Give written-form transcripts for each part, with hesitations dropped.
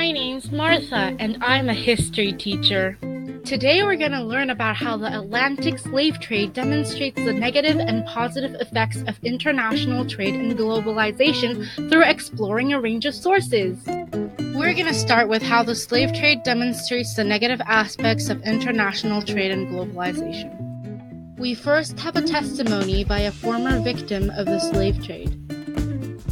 My name's Martha, and I'm a history teacher. Today we're going to learn about how the Atlantic slave trade demonstrates the negative and positive effects of international trade and globalization through exploring a range of sources. We're going to start with how the slave trade demonstrates the negative aspects of international trade and globalization. We first have a testimony by a former victim of the slave trade.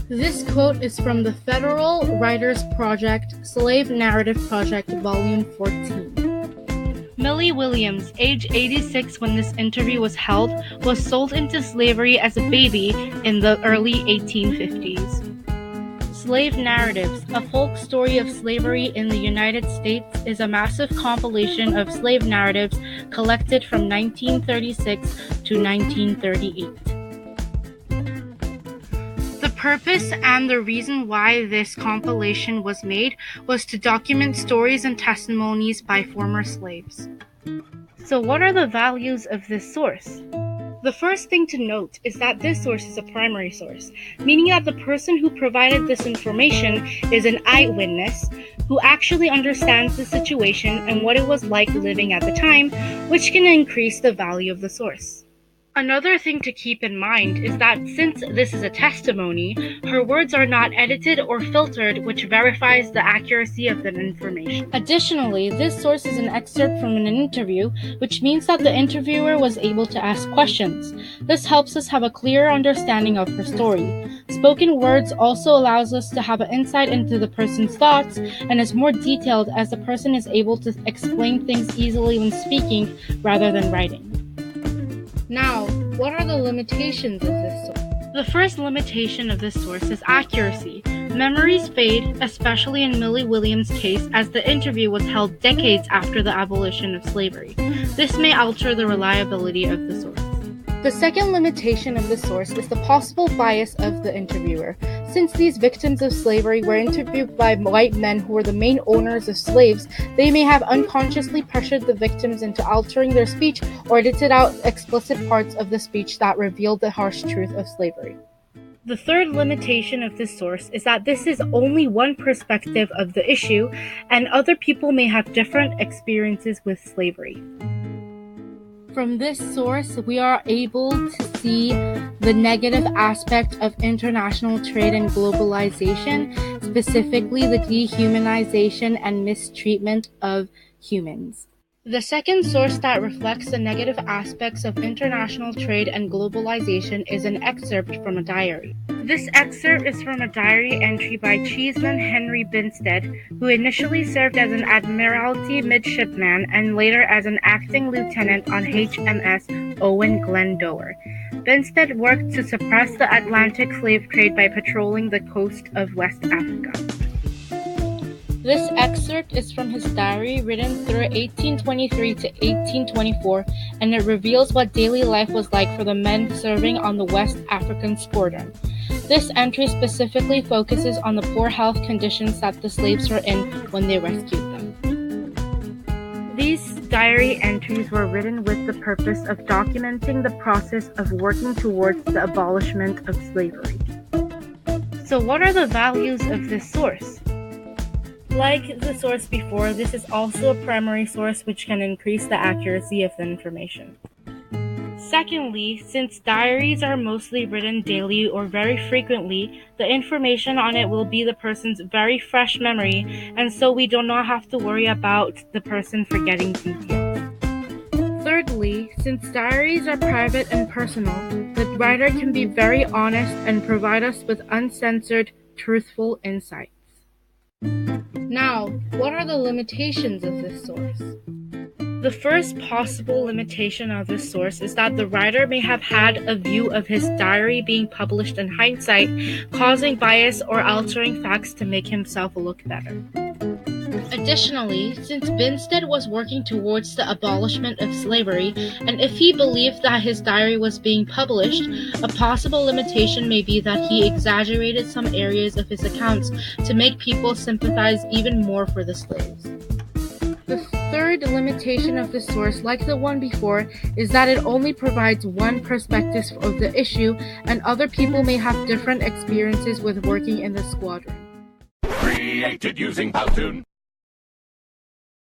This quote is from the Federal Writers Project Slave Narrative Project, Volume 14. Millie Williams, age 86 when this interview was held, was sold into slavery as a baby in the early 1850s. Slave Narratives, a folk story of slavery in the United States, is a massive compilation of slave narratives collected from 1936 to 1938. The purpose and the reason why this compilation was made was to document stories and testimonies by former slaves. So what are the values of this source? The first thing to note is that this source is a primary source, meaning that the person who provided this information is an eyewitness who actually understands the situation and what it was like living at the time, which can increase the value of the source. Another thing to keep in mind is that since this is a testimony, her words are not edited or filtered, which verifies the accuracy of the information. Additionally, this source is an excerpt from an interview, which means that the interviewer was able to ask questions. This helps us have a clearer understanding of her story. Spoken words also allows us to have an insight into the person's thoughts and is more detailed as the person is able to explain things easily when speaking rather than writing. Now, what are the limitations of this source? The first limitation of this source is accuracy. Memories fade, especially in Millie Williams' case, as the interview was held decades after the abolition of slavery. This may alter the reliability of the source. The second limitation of the source is the possible bias of the interviewer. Since these victims of slavery were interviewed by white men who were the main owners of slaves, they may have unconsciously pressured the victims into altering their speech or edited out explicit parts of the speech that revealed the harsh truth of slavery. The third limitation of this source is that this is only one perspective of the issue, and other people may have different experiences with slavery. From this source, we are able to see the negative aspect of international trade and globalization, specifically the dehumanization and mistreatment of humans. The second source that reflects the negative aspects of international trade and globalization is an excerpt from a diary. This excerpt is from a diary entry by Cheeseman Henry Binstead, who initially served as an Admiralty midshipman and later as an acting lieutenant on HMS Owen Glendower. Binstead worked to suppress the Atlantic slave trade by patrolling the coast of West Africa. This excerpt is from his diary written through 1823 to 1824, and it reveals what daily life was like for the men serving on the West African squadron. This entry specifically focuses on the poor health conditions that the slaves were in when they rescued them. These diary entries were written with the purpose of documenting the process of working towards the abolishment of slavery. So what are the values of this source? Like the source before, this is also a primary source which can increase the accuracy of the information. Secondly, since diaries are mostly written daily or very frequently, the information on it will be the person's very fresh memory, and so we do not have to worry about the person forgetting details. Thirdly, since diaries are private and personal, the writer can be very honest and provide us with uncensored, truthful insights. Now, what are the limitations of this source? The first possible limitation of this source is that the writer may have had a view of his diary being published in hindsight, causing bias or altering facts to make himself look better. Additionally, since Binstead was working towards the abolishment of slavery, and if he believed that his diary was being published, a possible limitation may be that he exaggerated some areas of his accounts to make people sympathize even more for the slaves. The third limitation of the source, like the one before, is that it only provides one perspective of the issue, and other people may have different experiences with working in the squadron. created using Powtoon.